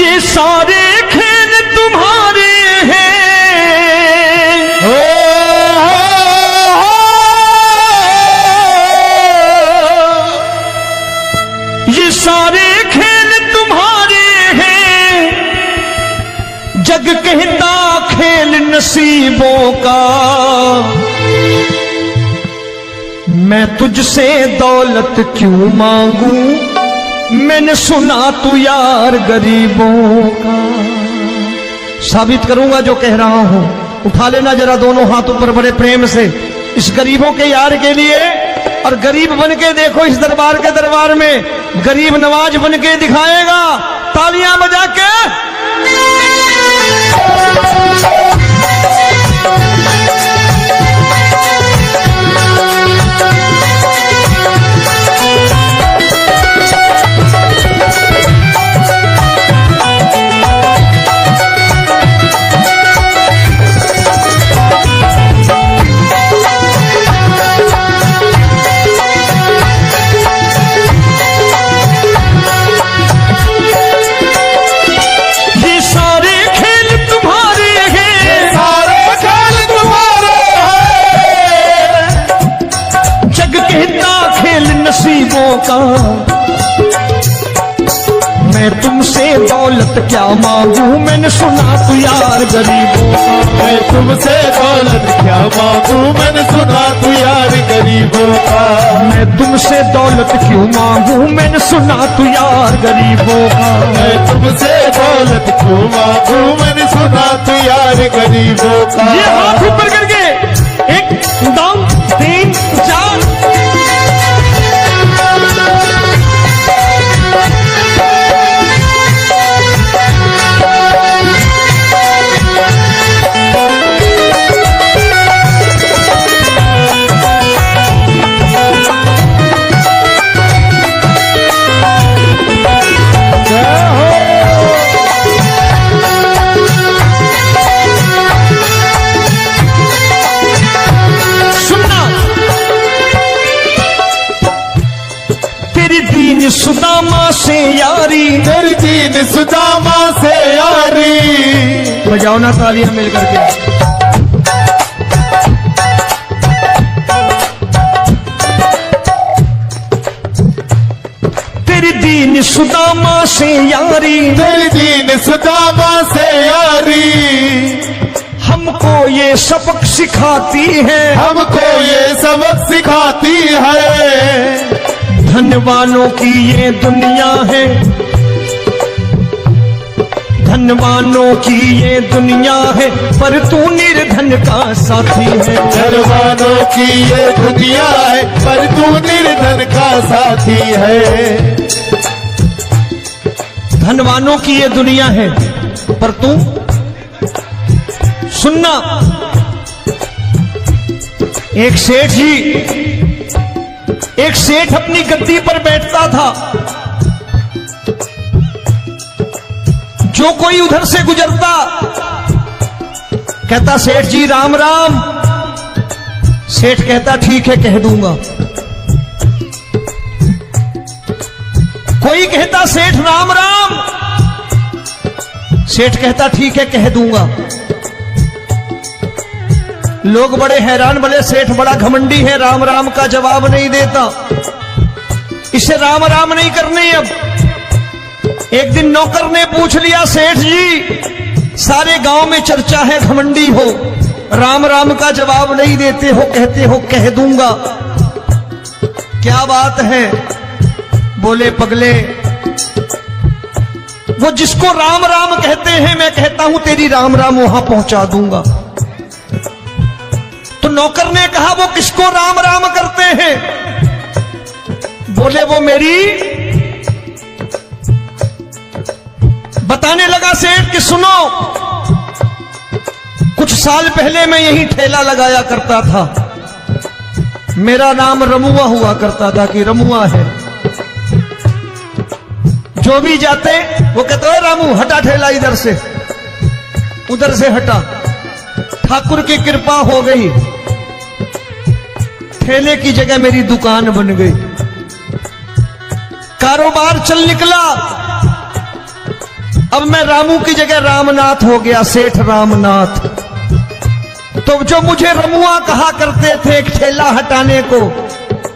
ये सारे खेल तुम्हारे हैं, ये सारे खेल तुम्हारे हैं, जग कहता खेल नसीबों का। मैं तुझसे दौलत क्यों मांगू, मैंने सुना तू यार गरीबों का। साबित करूंगा जो कह रहा हूं। उठा लेना जरा दोनों हाथ ऊपर बड़े प्रेम से इस गरीबों के यार के लिए, और गरीब बन के देखो इस दरबार के दरबार में गरीब नवाज बन के दिखाएगा, तालियां बजा के। नसीबों का मैं तुमसे दौलत क्या मांगू, मैंने सुना तू यार गरीबों का। मैं तुमसे दौलत क्या मांगू, मैंने सुना तू यार गरीबों का। मैं तुमसे दौलत क्यों मांगू, मैंने सुना तू यार गरीबों का। मैं तुमसे दौलत क्यों मांगू, मैंने सुना तू यार गरीबों का। ये हाथ ऊपर करके 1 2 3 4। सुदामा से यारी, तेरी दीन सुदामा से यारी। बजाओ ना तालियां मिल करके। तेरी दीन सुदामा से यारी, तेरी दीन सुदामा से यारी। हमको ये सबक सिखाती है, हमको ये सबक सिखाती है। धनवानों की ये दुनिया है, धनवानों की ये दुनिया है, पर तू निर्धन का साथी है। धनवानों की ये दुनिया है, पर तू निर्धन का साथी है। धनवानों की ये दुनिया है, पर तू सुनना। एक सेठ अपनी गद्दी पर बैठता था। जो कोई उधर से गुजरता कहता सेठ जी राम राम। सेठ कहता ठीक है कह दूंगा। कोई कहता सेठ राम राम। सेठ कहता ठीक है कह दूंगा। लोग बड़े हैरान, बोले सेठ बड़ा घमंडी है, राम राम का जवाब नहीं देता, इसे राम राम नहीं करने। अब एक दिन नौकर ने पूछ लिया सेठ जी सारे गांव में चर्चा है घमंडी हो, राम राम का जवाब नहीं देते हो, कहते हो कह दूंगा, क्या बात है? बोले पगले वो जिसको राम राम कहते हैं मैं कहता हूं तेरी राम राम वहां पहुंचा दूंगा। तो नौकर ने कहा वो किसको राम राम करते हैं? बोले वो मेरी। बताने लगा सेठ कि सुनो, कुछ साल पहले मैं यही ठेला लगाया करता था, मेरा नाम रमुआ हुआ करता था कि रमुआ है। जो भी जाते वो कहते हैं रामू हटा ठेला इधर से, उधर से हटा। ठाकुर की कृपा हो गई, ठेले की जगह मेरी दुकान बन गई, कारोबार चल निकला। अब मैं रामू की जगह रामनाथ हो गया, सेठ रामनाथ। तो जो मुझे रमुआ कहा करते थे एक ठेला हटाने को,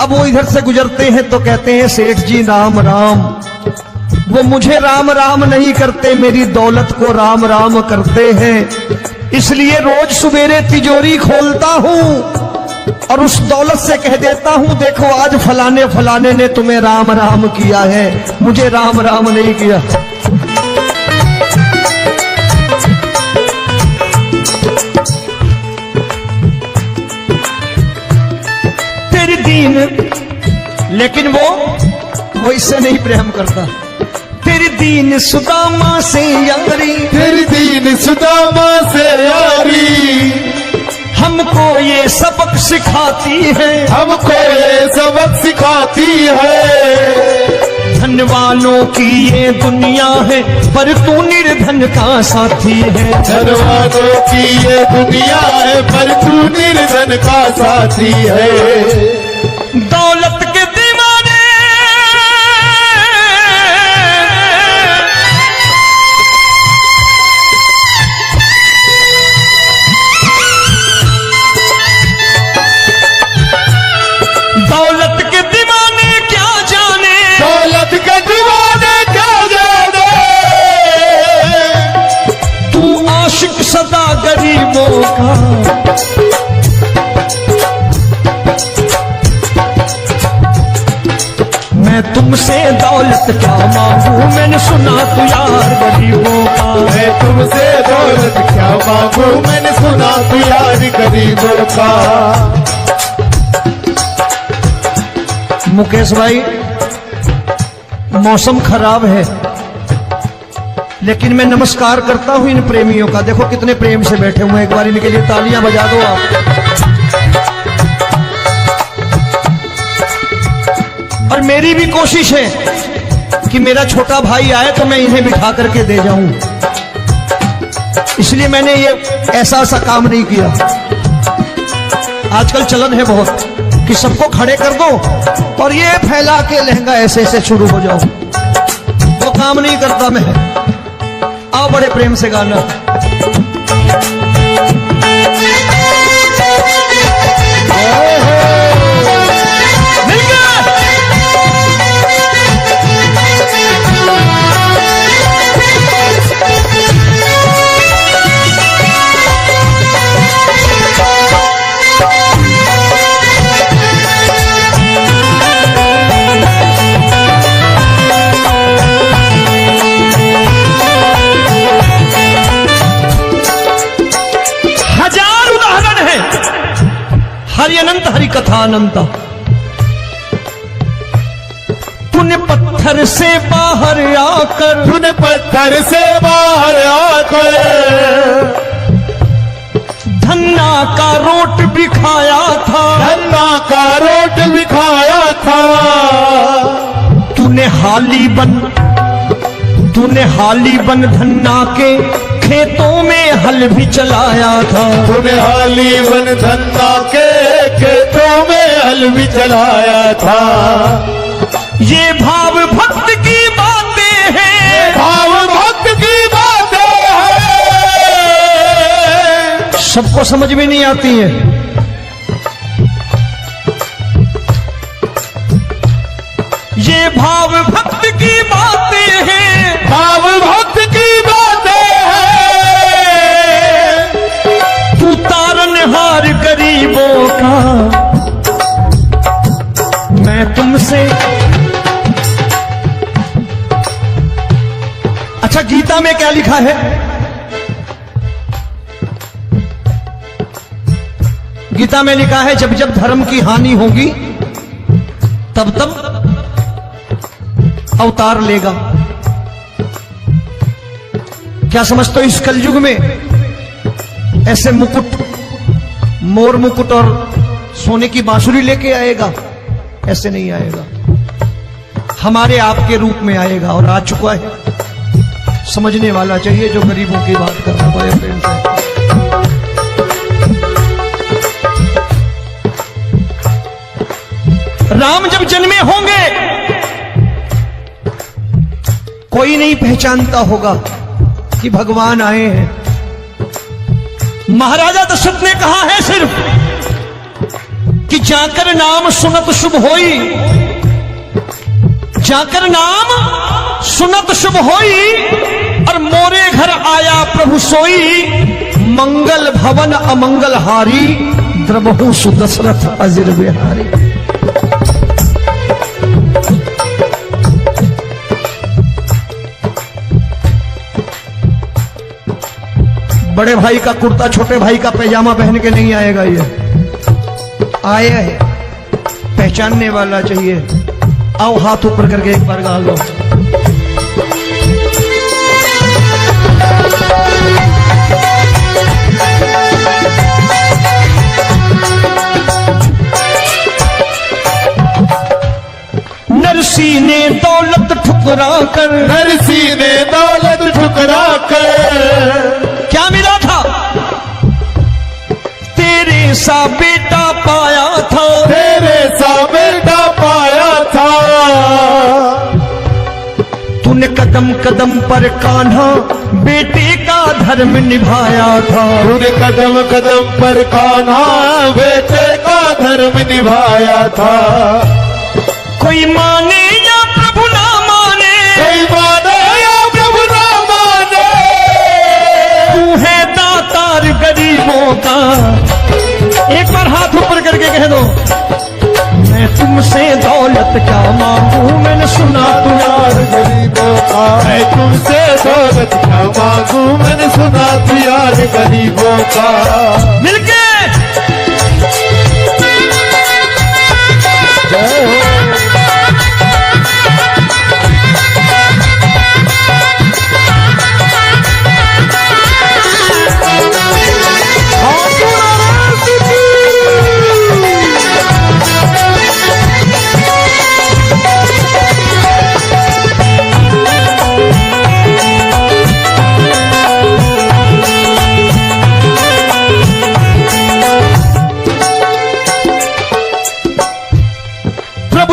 अब वो इधर से गुजरते हैं तो कहते हैं सेठ जी राम राम। वो मुझे राम राम नहीं करते, मेरी दौलत को राम राम करते हैं। इसलिए रोज सवेरे तिजोरी खोलता हूं और उस दौलत से कह देता हूं, देखो आज फलाने फलाने ने तुम्हें राम राम किया है, मुझे राम राम नहीं किया। तेरी दीन, लेकिन वो इससे नहीं प्रेम करता। तेरी दीन सुदामा से यारी, तेरी दीन सुदामा से यारी, हमको ये सबक सिखाती है, हमको ये सबक सिखाती है। धन वालों की ये दुनिया है, पर तू निर्धन का साथी है। धन वालों की ये दुनिया है, पर तू निर्धन का साथी है। दौलत के दीवाने दौलत के दीवाने क्या जाने, दौलत के दीवाने क्या जाने। तू आशिक सदा गरीबों का। मैं तुमसे दौलत क्या मांगू, मैंने सुना तू यार गरीबों का। मैं तुमसे दौलत क्या मांगू, मैंने सुना तू यार गरीबों का। मुकेश भाई, मौसम खराब है, लेकिन मैं नमस्कार करता हूं इन प्रेमियों का। देखो कितने प्रेम से बैठे हुए हैं, एक बार इनके लिए तालियां बजा दो आप। और मेरी भी कोशिश है कि मेरा छोटा भाई आए तो मैं इन्हें बिठा करके दे जाऊं, इसलिए मैंने ये ऐसा काम नहीं किया। आजकल चलन है बहुत कि सबको खड़े कर दो और ये फैला के लहंगा ऐसे ऐसे शुरू हो जाओ, वो काम नहीं करता मैं। आओ बड़े प्रेम से गाना। हरि अनंत हरि कथा अनंत। तूने पत्थर से बाहर आकर, तूने पत्थर से बाहर आकर धन्ना का रोट बिखाया था, धन्ना का रोट बिखाया था। तूने हाली बन धन्ना के खेतों में हल भी चलाया था। तूने हाली बन धन्ना के खेतों में हल भी चलाया था। ये भाव भक्त की बातें हैं, भाव भक्त की बातें हैं। सबको समझ में नहीं आती है। ये भाव भक्त की बातें हैं, भाव भक्त की बातें हैं। तू तारनहार गरीबों का। मैं तुमसे, अच्छा गीता में क्या लिखा है? गीता में लिखा है जब जब धर्म की हानि होगी तब तब अवतार लेगा। क्या समझते हो इस कलयुग में ऐसे मुकुट, मोर मुकुट और सोने की बांसुरी लेके आएगा? ऐसे नहीं आएगा, हमारे आपके रूप में आएगा और आ चुका है। समझने वाला चाहिए जो गरीबों की बात कर रहा है बड़े प्रेम से। राम जब जन्मे होंगे कोई नहीं पहचानता होगा, कि भगवान आए हैं। महाराजा दशरथ ने कहा है सिर्फ कि जाकर नाम सुनत शुभ होई, जाकर नाम सुनत शुभ होई, और मोरे घर आया प्रभु सोई, मंगल भवन अमंगल हारी, द्रबहु सुदशरथ अजिर बिहारी। बड़े भाई का कुर्ता छोटे भाई का पैजामा पहन के नहीं आएगा, ये आया है पहचानने वाला चाहिए। आओ हाथ ऊपर करके एक बार गा लो। नरसी ने दौलत ठुकरा कर, नरसी ने दौलत ठुकरा कर, क्या मिला था? तेरे सा बेटा पाया था, तेरे सा बेटा पाया था। तूने कदम कदम पर कान्हा बेटे का धर्म निभाया था, तूने कदम कदम पर कान्हा बेटे का धर्म निभाया था। कोई माने या प्रभु ना माने, कोई माने या प्रभु ना माने, तू है दातार गरीबों का। एक बार हाथ ऊपर करके कह दो, मैं तुमसे दौलत क्या मांगू, मैंने सुना तू यार गरीबों का। मैं तुमसे दौलत क्या मांगू, मैंने सुना तू यार गरीबों का। मिलके जय हो।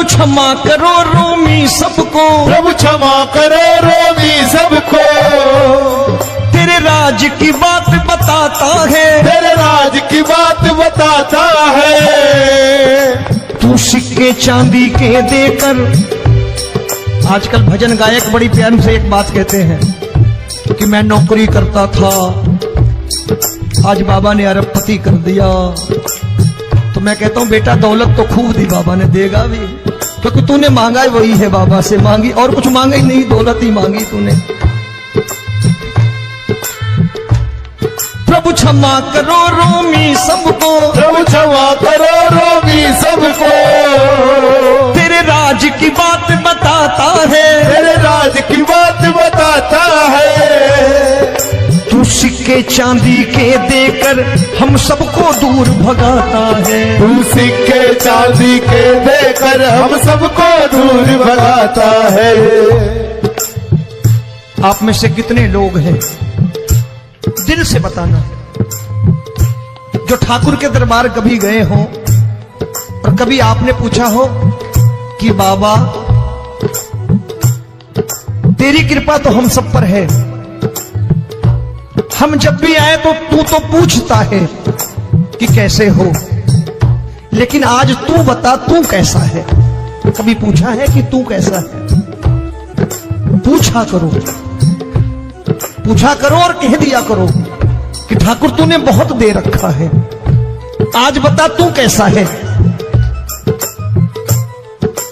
क्षमा करो रोमी सबको, प्रभु क्षमा करो रोमी सबको। तेरे राज की बात बताता है, तेरे राज की बात बताता है। तू सिक्के चांदी के देकर, आजकल भजन गायक बड़ी प्यार से एक बात कहते हैं कि मैं नौकरी करता था, आज बाबा ने अरबपति कर दिया। तो मैं कहता हूं बेटा दौलत तो खूब दी बाबा ने, देगा भी, क्योंकि तूने मांगा वही है बाबा से, मांगी और कुछ मांगा ही नहीं, दौलत ही मांगी तूने। प्रभु क्षमा करो रोमी सबको, प्रभु क्षमा करो रोमी सबको। तेरे राज की बात बताता है, तेरे राज की बात बताता है। तू सिक्के चांदी के देकर हम सबको दूर भगाता है, तू सिक्के चांदी के देकर हम सबको दूर भगाता है। आप में से कितने लोग हैं, दिल से बताना, जो ठाकुर के दरबार कभी गए हो और कभी आपने पूछा हो कि बाबा तेरी कृपा तो हम सब पर है, हम जब भी आए तो तू तो पूछता है कि कैसे हो, लेकिन आज तू बता तू कैसा है। कभी पूछा है कि तू कैसा है? पूछा करो, पूछा करो और कह दिया करो कि ठाकुर तूने बहुत दे रखा है, आज बता तू कैसा है।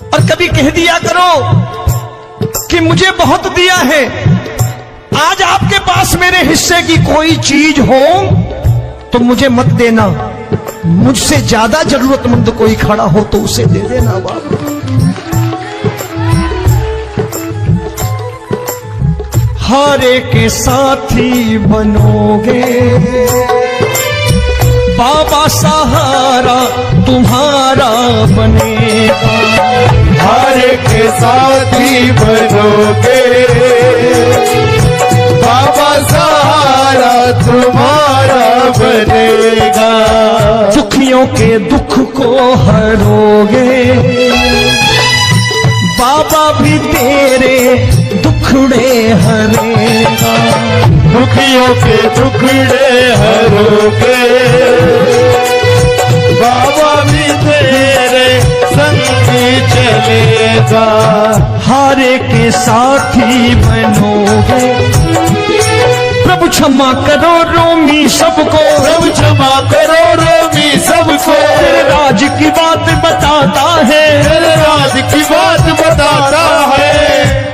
और कभी कह दिया करो कि मुझे बहुत दिया है, आज आपके पास मेरे हिस्से की कोई चीज हो तो मुझे मत देना, मुझसे ज्यादा जरूरतमंद कोई खड़ा हो तो उसे दे देना बाबा। हारे के साथी बनोगे बाबा, सहारा तुम्हारा बनेगा। हारे के साथी बनोगे बाबा, सहारा तुम्हारा बनेगा। दुखियों के दुख को हरोगे बाबा, भी तेरे दुखड़े हरेगा। दुखियों के टुकड़े हरोगे, बाबा भी तेरे संगी चलेगा। हारे के साथी बनोगे, प्रभु क्षमा करो रोमी सबको, प्रभु क्षमा करो रोमी सबको, तेरे राज की बात बताता है, तेरे राज की बात बताता है।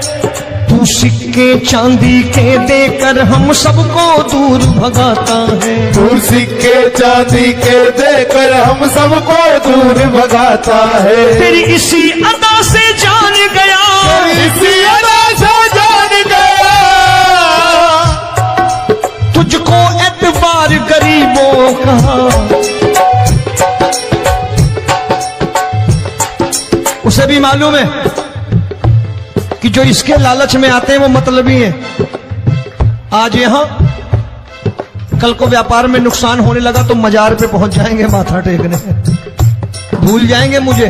तू सिक्के चांदी के देकर हम सबको दूर भगाता है, तू सिक्के चांदी के देकर हम सबको दूर भगाता है। तेरी इसी अदा से जान गया, इसी अदा से जान गया, तुझको एतबार गरीबों का। उसे भी मालूम है कि जो इसके लालच में आते हैं वो मतलबी हैं। आज यहां कल को व्यापार में नुकसान होने लगा तो मजार पे पहुंच जाएंगे माथा टेकने, भूल जाएंगे मुझे,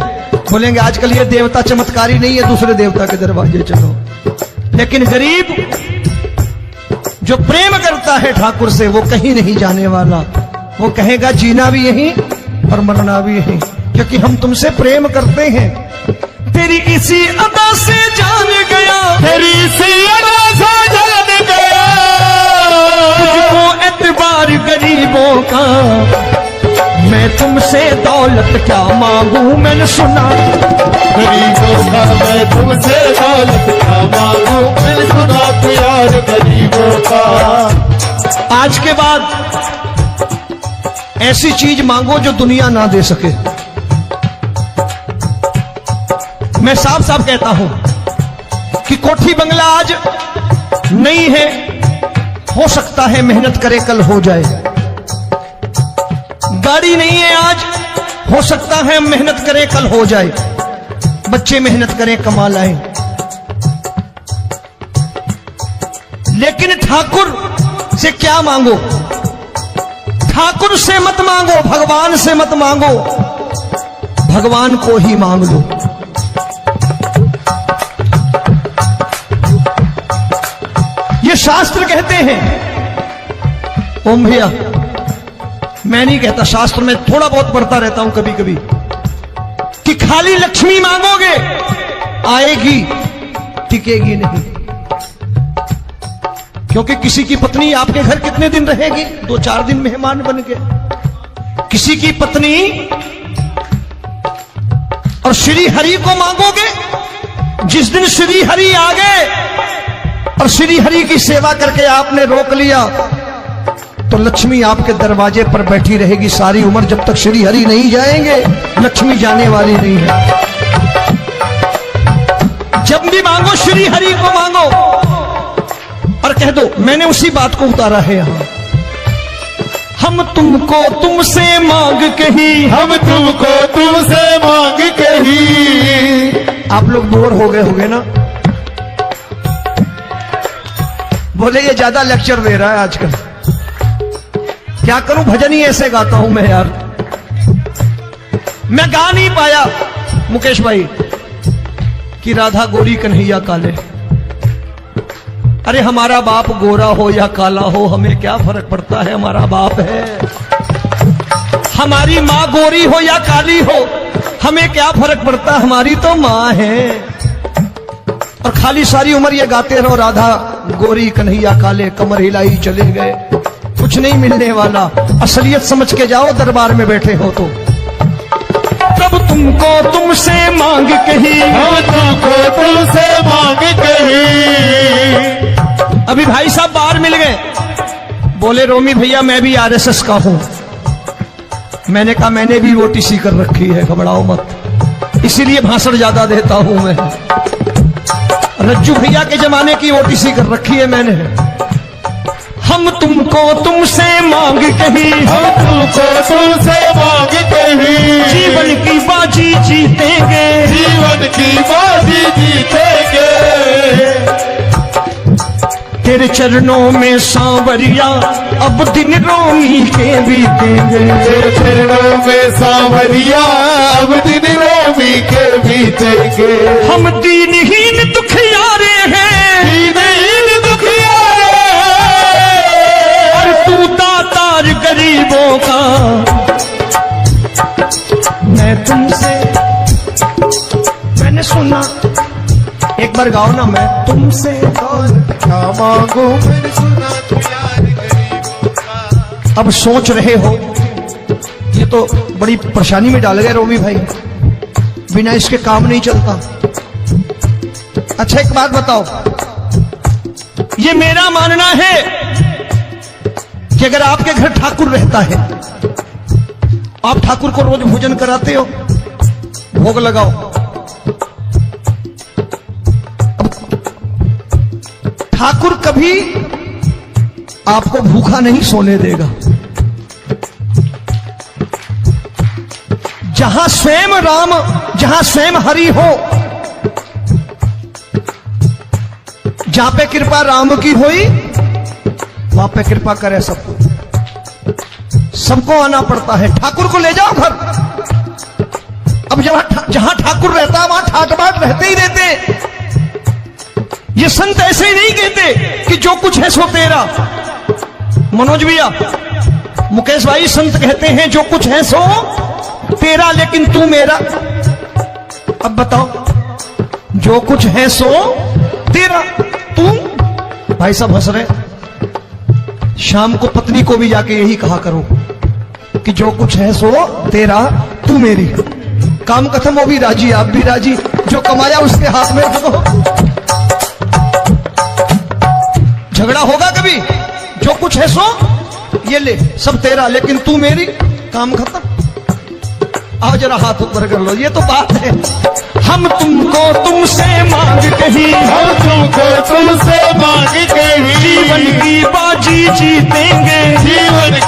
बोलेंगे आजकल ये देवता चमत्कारी नहीं है, दूसरे देवता के दरवाजे चलो। लेकिन गरीब जो प्रेम करता है ठाकुर से वो कहीं नहीं जाने वाला, वो कहेगा जीना भी यहीं और मरना भी यहीं, क्योंकि हम तुमसे प्रेम करते हैं। तेरी इसी अदा से जान गया, तेरी इसी अदा से जान गया, तुझको एतबार गरीबों का। मैं तुमसे दौलत क्या मांगू, मैंने सुना गरीबों का मैं तुमसे दौलत क्या मांगू, मैंने सुना प्यार गरीबों का। आज के बाद ऐसी चीज मांगो जो दुनिया ना दे सके। मैं साफ साफ कहता हूं कि कोठी बंगला आज नहीं है, हो सकता है मेहनत करे कल हो जाए। गाड़ी नहीं है आज, हो सकता है मेहनत करें कल हो जाए। बच्चे मेहनत करें कमा लाएं, लेकिन ठाकुर से क्या मांगो? ठाकुर से मत मांगो, भगवान से मत मांगो, भगवान को ही मांग लो। ये शास्त्र कहते हैं, ओम भैया मैं नहीं कहता, शास्त्र में थोड़ा बहुत पढ़ता रहता हूं कभी कभी, कि खाली लक्ष्मी मांगोगे आएगी, टिकेगी नहीं। क्योंकि किसी की पत्नी आपके घर कितने दिन रहेगी? 2-4 दिन मेहमान बन के। किसी की पत्नी और श्री हरि को मांगोगे, जिस दिन श्री हरि आ गए और श्री हरि की सेवा करके आपने रोक लिया तो लक्ष्मी आपके दरवाजे पर बैठी रहेगी सारी उम्र। जब तक श्री हरि नहीं जाएंगे लक्ष्मी जाने वाली नहीं है। जब भी मांगो श्री हरि को मांगो और कह दो मैंने उसी बात को उतारा है यहां। हम तुमको तुमसे मांग कही, हम तुमको तुमसे मांग कही। आप लोग बोर हो गए होंगे ना, बोले ये ज्यादा लेक्चर दे रहा है आजकल। क्या करूं, भजन ही ऐसे गाता हूं मैं यार। मैं गा नहीं पाया मुकेश भाई कि राधा गोरी कन्हैया काले। अरे हमारा बाप गोरा हो या काला हो हमें क्या फर्क पड़ता है, हमारा बाप है। हमारी माँ गोरी हो या काली हो हमें क्या फर्क पड़ता, हमारी तो माँ है। और खाली सारी उम्र ये गाते रहो राधा गोरी कन्हैया काले, कमर हिलाई चले गए, कुछ नहीं मिलने वाला। असलियत समझ के जाओ दरबार में बैठे हो तो। तब तुमको तुमसे मांग कही, हम तुमको तुमसे मांग कही। अभी भाई साहब बाहर मिल गए, बोले रोमी भैया मैं भी आरएसएस का हूं। मैंने कहा मैंने भी ओटीसी कर रखी है, घबराओ मत, इसीलिए भाषण ज्यादा देता हूं मैं। रज्जू भैया के जमाने की ओटीसी कर रखी है मैंने। हम तुमको तुमसे मांग कही, हम तुमको तुमसे मांग कही। जीवन की बाजी जीतेंगे, जीवन की बाजी जीतेंगे। तेरे चरणों में सांवरिया अब दिन रोमी के बीतेंगे। तेरे चरणों में सांवरिया अब दिन रोमी के बीतेंगे। हम दीनहीन दुखियारे हैं, दीनहीन दुखियारे हैं, एक बार गाओ ना, मैं तुमसे दौलत क्या मांगू मैंने सुना तू यार गरीबों का। अब सोच रहे हो ये तो बड़ी परेशानी में डाल गए रोमी भाई, बिना इसके काम नहीं चलता। अच्छा एक बात बताओ, ये मेरा मानना है कि अगर आपके घर ठाकुर रहता है, आप ठाकुर को रोज भोजन कराते हो, भोग लगाओ, अब ठाकुर कभी आपको भूखा नहीं सोने देगा। जहां स्वयं राम, जहां स्वयं हरि हो, जहां पे कृपा राम की हुई वहां पे कृपा करे सबको, सबको आना पड़ता है। ठाकुर को ले जाओ घर। अब जहां ठाकुर रहता है वहां ठाट बाट रहते ही रहते। ये संत ऐसे ही नहीं कहते कि जो कुछ है सो तेरा। मनोज भैया, मुकेश भाई, संत कहते हैं जो कुछ है सो तेरा लेकिन तू मेरा। अब बताओ, जो कुछ है सो तेरा, तू। भाई साहब हंस रहे। शाम को पत्नी को भी जाके यही कहा करो कि जो कुछ है सो तेरा, तू मेरी। काम खत्म, वो भी राजी, आप भी राजी, जो कमाया उसके हाथ में रख दो। झगड़ा होगा कभी? जो कुछ है सो ये ले, सब तेरा लेकिन तू मेरी, काम खत्म। आओ जरा हाथ ऊपर कर लो, ये तो बात है। हम तुमको तुमसे मांग कहीं, हम तुमको तुमसे मांग के ही जीवन की बाजी जीतेंगे। जीवन